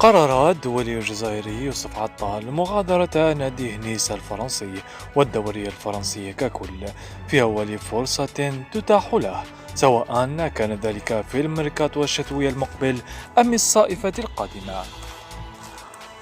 قرر الدولي الجزائري يوسف عطال مغادرة نادي نيس الفرنسي والدوري الفرنسي ككل في أول فرصة تتاح له، سواء كان ذلك في الميركاتو الشتوي المقبل أم الصيفة القادمة،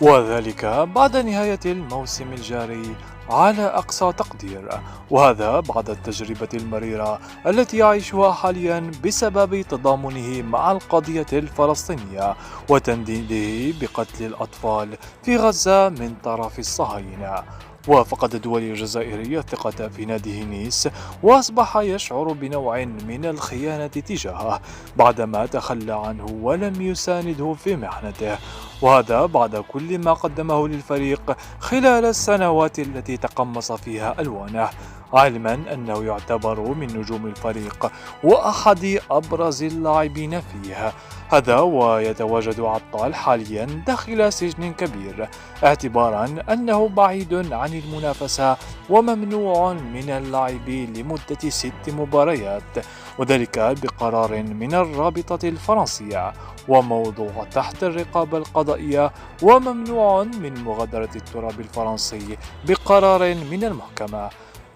وذلك بعد نهاية الموسم الجاري على أقصى تقدير، وهذا بعد التجربة المريرة التي يعيشها حاليا بسبب تضامنه مع القضية الفلسطينية وتنديده بقتل الأطفال في غزة من طرف الصهاينة. وفقد الدولي الجزائري الثقة في ناديه نيس، وأصبح يشعر بنوع من الخيانة تجاهه بعدما تخلى عنه ولم يسانده في محنته، وهذا بعد كل ما قدمه للفريق خلال السنوات التي تقمص فيها ألوانه، علما أنه يعتبر من نجوم الفريق وأحد أبرز اللاعبين فيه. هذا ويتواجد عطال حاليا داخل سجن كبير، اعتبارا أنه بعيد عن المنافسة وممنوع من اللعب لمدة 6 مباريات، وذلك بقرار من الرابطة الفرنسية، وموضوع تحت الرقابة القضائية، وممنوع من مغادرة التراب الفرنسي بقرار من المحكمة.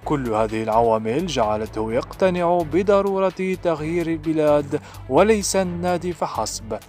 كل هذه العوامل جعلته يقتنع بضرورة تغيير البلاد وليس النادي فحسب.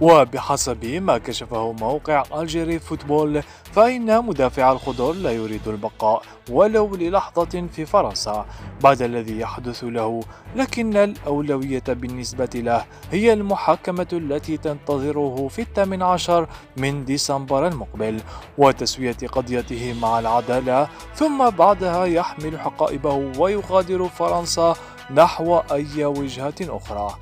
وبحسب ما كشفه موقع الجيري فوتبول، فإن مدافع الخضر لا يريد البقاء ولو للحظة في فرنسا بعد الذي يحدث له، لكن الأولوية بالنسبة له هي المحاكمة التي تنتظره في 18 من ديسمبر المقبل وتسوية قضيته مع العدالة، ثم بعدها يحمل حقائبه ويغادر فرنسا نحو أي وجهة أخرى.